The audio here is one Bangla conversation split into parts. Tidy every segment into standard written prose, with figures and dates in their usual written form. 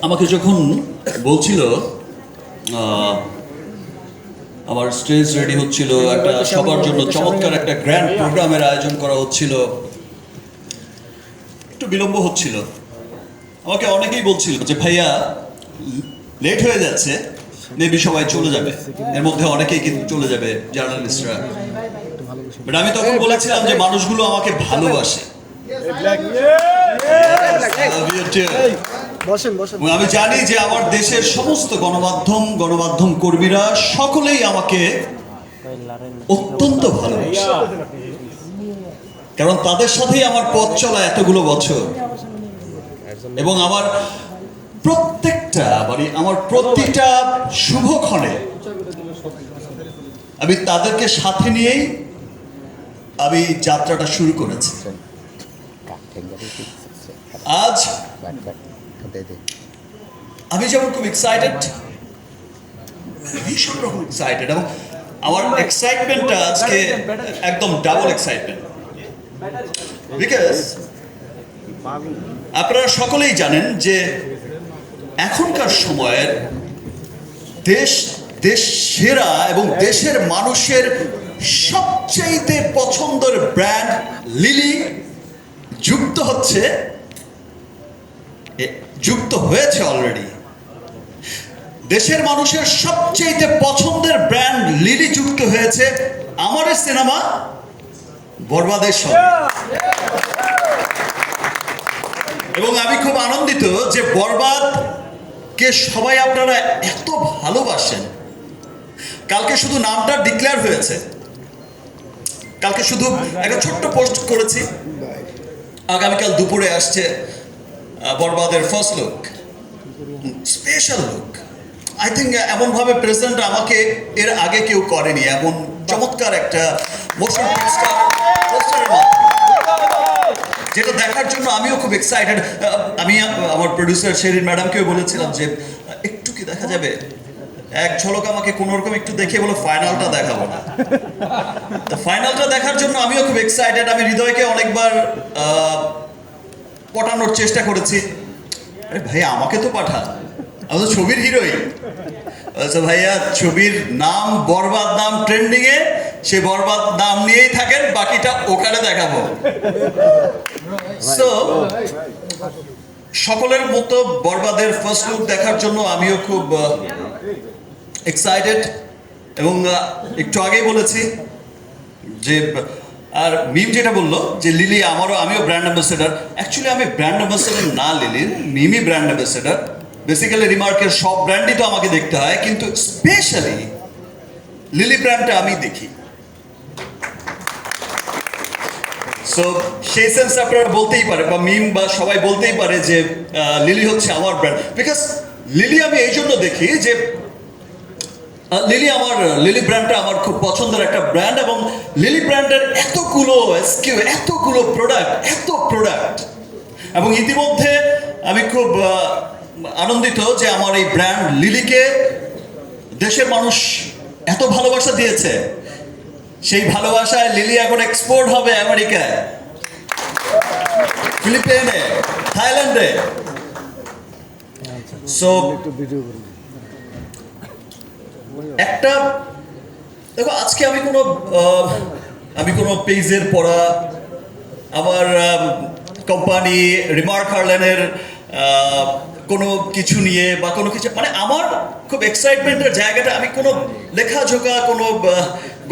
আমাকে যখন বলছিল আমার স্টেজ রেডি হচ্ছিল, একটা সবার জন্য চমৎকার একটা গ্র্যান্ড প্রোগ্রামের আয়োজন করা হচ্ছিল, একটু বিলম্ব হচ্ছিল, আমাকে অনেকেই বলছিল যে ভাইয়া লেট হয়ে যাচ্ছে, মেবি সবাই চলে যাবে, এর মধ্যে অনেকেই কিন্তু চলে যাবে জার্নালিস্টরা। বাট আমি তখন বলেছিলাম যে মানুষগুলো আমাকে ভালোবাসে, আমি জানি যে আমার দেশের সমস্ত গণমাধ্যম কর্মীরা সকলেই আমাকে অত্যন্ত ভালোবাসে, কারণ তাদের সাথেই আমার পথ চলা এতগুলো বছর, এবং আমার প্রতিটা শুভক্ষণে আমি তাদেরকে সাথে নিয়েই আমি যাত্রাটা শুরু করেছি। আজ আমি যেমন খুব এক্সাইটেড, ভীষণ রকম এক্সাইটেড, এবং আমার এক্সাইটমেন্টটা আজকে একদম ডাবল এক্সাইটমেন্ট, বিকজ আপনারা সকলেই জানেন যে এখনকার সময়ের দেশ সেরা এবং দেশের মানুষের সবচাইতে পছন্দের ব্র্যান্ড লিলি যুক্ত হয়েছে অলরেডি। দেশের মানুষের সবচাইতে পছন্দের ব্র্যান্ড লিলি যুক্ত হয়েছে আমার সিনেমা বরবাদের সঙ্গে, এবং আমি খুব আনন্দিত যে বরবাদকে সবাই আপনারা এত ভালোবাসেন। কালকে শুধু নামটা ডিক্লেয়ার হয়েছে, কালকে শুধু একটা ছোট্ট পোস্ট করেছি, আগামীকাল দুপুরে আসছে বরবাদের first look, special look. I think এমনভাবে প্রেজেন্ট আমাকে এর আগে কেউ করেনি, এমন চমৎকার একটা মোশন পোস্টারের মাধ্যমে, যেটা দেখার জন্য আমিও খুব এক্সাইটেড। আমি আমার প্রডিউসার শেরিন ম্যাডামকেও বলেছিলাম যে একটু কি দেখা যাবে, এক ঝলক আমাকে কোনোরকম একটু দেখে বলো ফাইনালটা দেখাবো না। ফাইনালটা দেখার জন্য আমিও খুব এক্সাইটেড। আমি হৃদয়কে অনেকবার পটানোর চেষ্টা করেছি, আরে ভাই আমাকে তো পাঠা, আমি তো ছবির হিরোইন। আচ্ছা ভাইয়া, ছবির নাম বরবাদ, নাম ট্রেন্ডিং এ, সে বরবাদ নাম নিয়েই থাকেন, বাকিটা ওখানে দেখাবো। সো সকলের মতো বরবাদের ফার্স্ট লুক দেখার জন্য আমিও খুব এক্সাইটেড, এবং একটু আগেই বলেছি যে, আর মিম যেটা বললো যে লিলি আমিও ব্র্যান্ড অ্যাম্বাসেডার। অ্যাকচুয়ালি আমি ব্র্যান্ড অ্যাম্বাসেডার না লিলির, মিমই ব্র্যান্ড অ্যাম্বাসেডার। বেসিক্যালি রিমার্কের সব ব্র্যান্ডই তো আমাকে দেখতে হয়, কিন্তু স্পেশালি লিলি ব্র্যান্ডটা আমি দেখি। সো সেই সেন্স আপনারা বলতেই পারে, বা মিম বা সবাই বলতেই পারে যে লিলি হচ্ছে আমার ব্র্যান্ড, বিকজ লিলি আমি এই জন্য দেখি যে লিলি ব্র্যান্ডটা আমার খুব পছন্দের একটা ব্র্যান্ড, এবং লিলি ব্র্যান্ডের এতগুলো এসকিউ, এতগুলো প্রোডাক্ট, এবং ইতিমধ্যে আমি খুব আনন্দিত যে আমার এই ব্র্যান্ড লিলিকে দেশের মানুষ এত ভালোবাসা দিয়েছে। সেই ভালোবাসায় লিলি এখন এক্সপোর্ট হবে আমেরিকায়, ফিলিপিনে, থাইল্যান্ডে। সো একটা দেখো, আজকে আমি কোনো পেজের পড়া, আমার কোম্পানি রিমার্ক হার্লেনের কোনো কিছু নিয়ে বা কোনো কিছু, মানে আমার খুব এক্সাইটমেন্টের জায়গাটা, আমি কোনো লেখাঝোকা, কোনো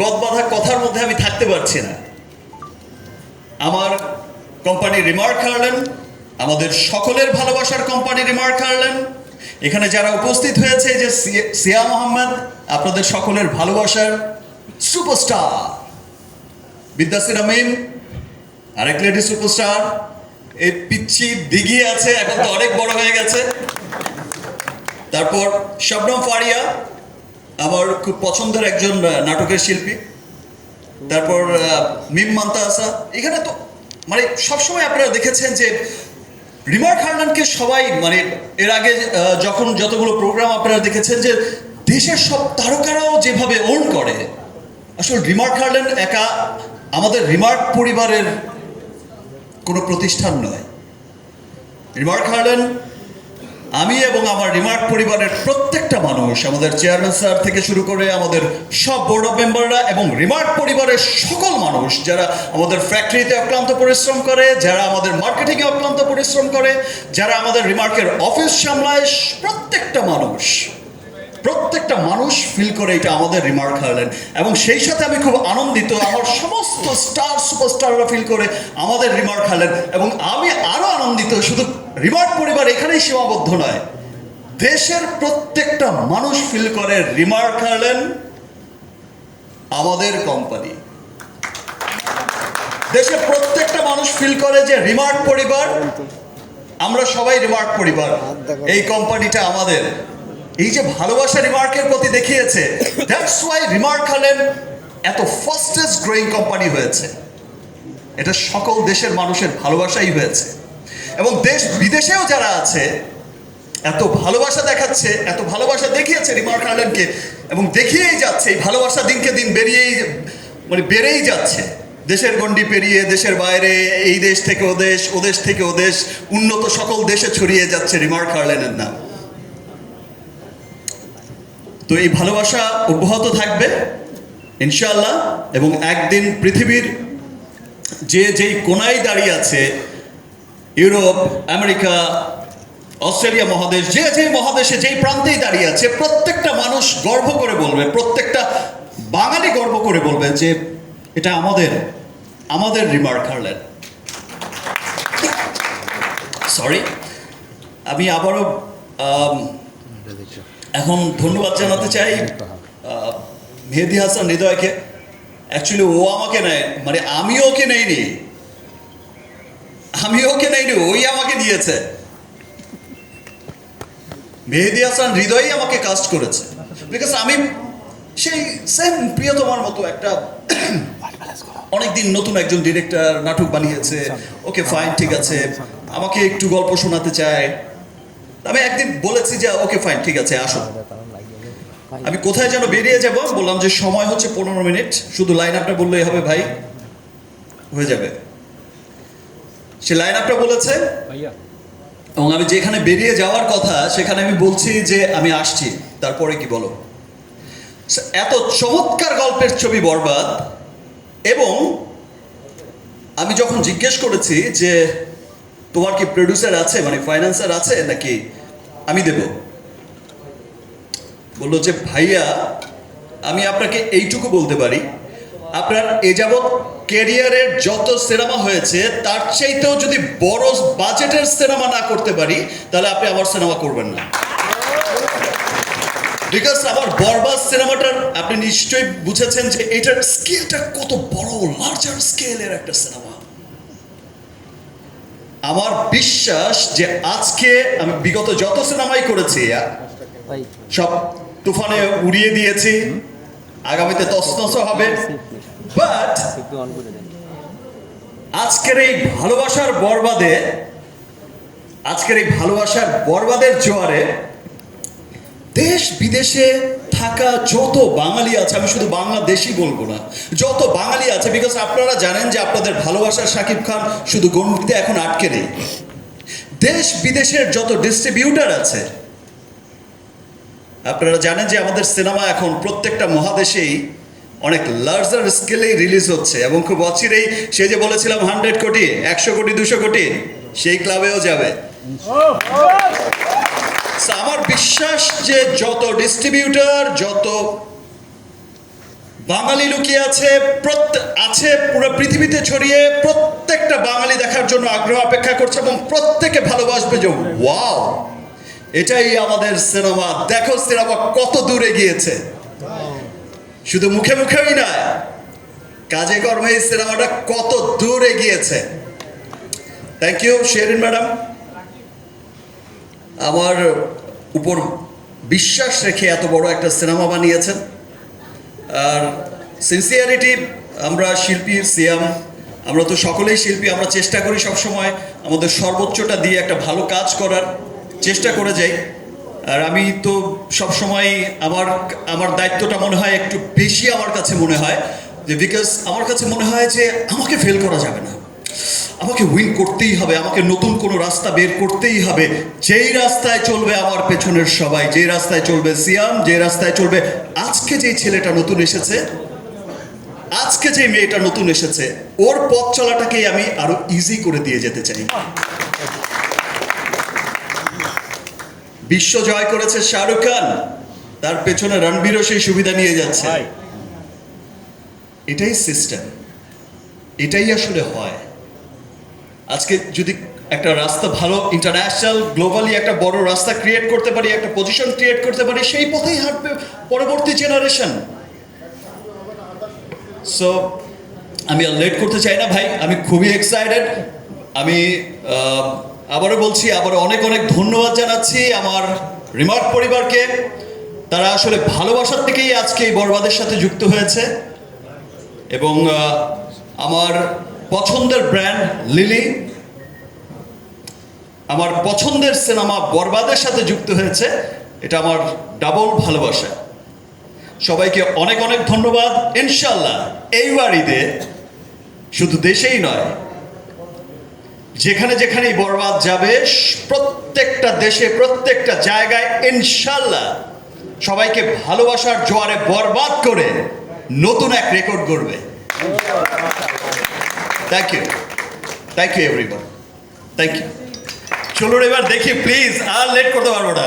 গদবাঁধা কথার মধ্যে আমি থাকতে পারছি না। আমার কোম্পানি রিমার্ক হার্লেন, আমাদের সকলের ভালোবাসার কোম্পানি রিমার্ক হার্লেন, এখানে যারা উপস্থিত হয়েছে, যে সিয়া মোহাম্মদ, আপনাদের সকলের ভালোবাসার সুপারস্টার, বিদ্যাসির আমিন, আরেক লেডি সুপারস্টার, এই পিচ্ছি দিঘি আছে, এখন তো অনেক বড় হয়ে গেছে। তারপর শবনম ফারিয়া, আমার খুব পছন্দের একজন নাটকের শিল্পী। তারপর মিম মান্তাসা। এখানে তো মানে সবসময় আপনারা দেখেছেন যে রিমার্ক হার্লেনকে সবাই, মানে এর আগে যতগুলো প্রোগ্রাম আপনারা দেখেছেন, যে দেশের সব তারকারাও যেভাবে ওন করে, আসলে রিমার্ক হার্লেন একা আমাদের রিমার্ক পরিবারের কোনো প্রতিষ্ঠান নয়। রিমার্ক হার্লেন আমি এবং আমার রিমার্ক পরিবারের প্রত্যেকটা মানুষ, আমাদের চেয়ারম্যান স্যার থেকে শুরু করে আমাদের সব বোর্ড অফ মেম্বাররা এবং রিমার্ক পরিবারের সকল মানুষ যারা আমাদের ফ্যাক্টরিতে অক্লান্ত পরিশ্রম করে, যারা আমাদের মার্কেটিংয়ে অক্লান্ত পরিশ্রম করে, যারা আমাদের রিমার্কের অফিস সামলায়, প্রত্যেকটা মানুষ ফিল করে এটা আমাদের রিমার্ক হারল্যান্ড। এবং সেই সাথে আমি খুব আনন্দিত আমার সমস্ত সুপারস্টাররা ফিল করে আমাদের রিমার্ক হারল্যান্ড। এবং আমি আরো আনন্দিত শুধু রিমার্ক পরিবার এখানেই সীমাবদ্ধ নয়, দেশের প্রত্যেকটা মানুষ ফিল করে রিমার্ক হারল্যান্ড আমাদের কোম্পানি। দেশের প্রত্যেকটা মানুষ ফিল করে যে রিমার্ক পরিবার, আমরা সবাই রিমার্ক পরিবার, এই কোম্পানিটা আমাদের। এই যে ভালোবাসা রিমার্কের প্রতি দেখিয়েছে, দ্যাটস ওয়াই রিমার্ক হারল্যান্ড এত ফাস্টেস্ট গ্রোয়িং কোম্পানি হয়েছে। এটা সকল দেশের মানুষের ভালোবাসাই হয়েছে। এবং দেশ বিদেশেও যারা আছে এত ভালোবাসা দেখাচ্ছে, এত ভালোবাসা দেখিয়েছে রিমার্ক হারল্যান্ডকে, এবং দেখিয়েই যাচ্ছে। এই ভালোবাসা দিনকে দিন বেড়েই যাচ্ছে। দেশের গণ্ডি পেরিয়ে দেশের বাইরে, এই দেশ থেকে ও দেশ, ও দেশ থেকে ও দেশ, উন্নত সকল দেশে ছড়িয়ে যাচ্ছে রিমার্ক হারল্যান্ডের নাম। তো এই ভালোবাসা অব্যাহত থাকবে ইনশাআল্লাহ। এবং একদিন পৃথিবীর যেই কোনায় দাঁড়িয়ে আছে, ইউরোপ, আমেরিকা, অস্ট্রেলিয়া মহাদেশ, যে মহাদেশে যেই প্রান্তেই দাঁড়িয়ে আছে, প্রত্যেকটা মানুষ গর্ব করে বলবে, প্রত্যেকটা বাঙালি গর্ব করে বলবে যে এটা আমাদের রিমার্ক হারল্যান্ড। সরি, আমি আবারও এখন ধন্যবাদ জানাতে চাই মেহেদী হাসান হৃদয়কে। অ্যাকচুয়ালি ও আমাকে নেয়, মানে আমি ওকে নেইনি, ওই আমাকে দিয়েছে। মেহেদী হাসান হৃদয়ই আমাকে কাস্ট করেছে, বিকজ আমি সেই সেম প্রিয়তমার মতো একটা অনেকদিন নতুন একজন ডিরেক্টর নাটক বানিয়েছে, ওকে ফাইন, ঠিক আছে, আমাকে একটু গল্প শোনাতে চায়। আমি একদিন বলেছি যে ওকে ফাইন, ঠিক আছে, আসো। আমি কোথায় যেন বেরিয়ে যাব, বললাম যে সময় হচ্ছে 15 মিনিট, শুধু লাইন আপটা বললেই হবে ভাই, হয়ে যাবে। সে লাইন আপটা বলেছে এবং আমি যেখানে বেরিয়ে যাওয়ার কথা সেখানে আমি বলছি যে আমি আসছি, তারপরে কি বলো। এত চমৎকার গল্পের ছবি বরবাদ। এবং আমি যখন জিজ্ঞেস করেছি যে তোমার কি প্রডিউসার আছে, মানে ফাইন্যান্সার আছে নাকি আমি দেব, বললো যে ভাইয়া আমি আপনাকে এইটুকু বলতে পারি, আপনার এ যাবৎ ক্যারিয়ারের যত সিনেমা হয়েছে তার চাইতেও যদি বড় বাজেটের সিনেমা না করতে পারি তাহলে আপনি আমার সিনেমা করবেন না। বিকজ আমার বরবাদ সিনেমাটার আপনি নিশ্চয়ই বুঝেছেন যে এটার স্কেলটা কত বড়, লার্জার স্কেলের একটা সিনেমা। আমার বিশ্বাস যে আজকে আমি বিগত যত সিনেমাই করেছি সব তুফানে উড়িয়ে দিয়েছি, আগামীতে তছনছ হবে, বাট আজকের এই ভালোবাসার বরবাদের জোয়ারে দেশ বিদেশে থাকা যত বাঙালি আছে, আমি শুধু বাংলাদেশই বলবো না, যত বাঙালি আছে, বিকজ আপনারা জানেন যে আপনাদের ভালোবাসার শাকিব খান শুধু গণ্ডিতে এখন আটকে নেই। দেশ বিদেশের যত ডিস্ট্রিবিউটার আছে, আপনারা জানেন যে আমাদের সিনেমা এখন প্রত্যেকটা মহাদেশেই অনেক লার্জার স্কেলেই রিলিজ হচ্ছে এবং খুব অচিরেই, সে যে বলেছিলাম 100 কোটি, 100 কোটি, 200 কোটি, সেই ক্লাবেও যাবে। আমার বিশ্বাস যে যত ডিস্ট্রিবিউটর, যত বাঙালি লুকিয়ে আছে পুরো পৃথিবীতে ছড়িয়ে, প্রত্যেকটা বাঙালি দেখার জন্য আগ্রহ অপেক্ষা করছে এবং প্রত্যেকে ভালোবাসবে যে ওয়াও, এটাই আমাদের সিনেমা, দেখো সিনেমা কত দূরে গিয়েছে। শুধু মুখে মুখেই না, কাজে কর্মে এই সিনেমাটা কত দূরে গিয়েছে। থ্যাংক ইউ শেরিন ম্যাডাম, আমার উপর বিশ্বাস রেখে এত বড় একটা সিনেমা বানিয়েছেন। আর সিনসিয়ারিটি, আমরা শিল্পী, সিয়াম, আমরা তো সকলেই শিল্পী, আমরা চেষ্টা করি সবসময় আমাদের সর্বোচ্চটা দিয়ে একটা ভালো কাজ করার চেষ্টা করে যাই। আর আমি তো সবসময় আমার দায়িত্বটা মনে হয় একটু বেশি আমার কাছে মনে হয়, যে বিকজ আমার কাছে মনে হয় যে আমাকে ফেল করা যাবে না, আমাকে উইন করতেই হবে, আমাকে নতুন কোনো রাস্তা বের করতেই হবে, যেই রাস্তায় চলবে আমার পেছনের সবাই, যেই রাস্তায় চলবে সিয়াম, যে রাস্তায় চলবে আজকে যেই ছেলেটা নতুন এসেছে, আজকে যে মেয়েটা নতুন এসেছে, ওর পথ চলাটাকেই আমি আরো ইজি করে দিয়ে যেতে চাই। বিশ্ব জয় করেছে শাহরুখ খান, তার পেছনে রণবীরও সেই সুবিধা নিয়ে যাচ্ছে। এটাই সিস্টেম, এটাই আসলে হয়। আজকে যদি একটা রাস্তা ভালো ইন্টারন্যাশনাল গ্লোবালি একটা বড় রাস্তা ক্রিয়েট করতে পারি, একটা পজিশন ক্রিয়েট করতে পারি, সেই পথেই হাঁটবে পরবর্তী জেনারেশন। সো আমি আর লেট করতে চাই না ভাই, আমি খুবই এক্সাইটেড। আমি আবারও বলছি, আবারও অনেক অনেক ধন্যবাদ জানাচ্ছি আমার রিমার্ক পরিবারকে। তারা আসলে ভালোবাসার থেকেই আজকে এই বরবাদের সাথে যুক্ত হয়েছে, এবং আমার পছন্দের ব্র্যান্ড লিলি, আমার পছন্দের সিনেমা বরবাদের সাথে যুক্ত হয়েছে, এটা আমার ডাবল ভালোবাসা। সবাইকে অনেক অনেক ধন্যবাদ। ইনশাল্লাহ এইবার ঈদে শুধু দেশেই নয়, যেখানে যেখানেই বরবাদ যাবে, প্রত্যেকটা দেশে প্রত্যেকটা জায়গায় ইনশাল্লাহ সবাইকে ভালোবাসার জোয়ারে বরবাদ করে নতুন এক রেকর্ড গড়বে। Thank you, thank you everyone, thank you. চলুন এবার দেখি প্লিজ, আর লেট করতে পারবো না।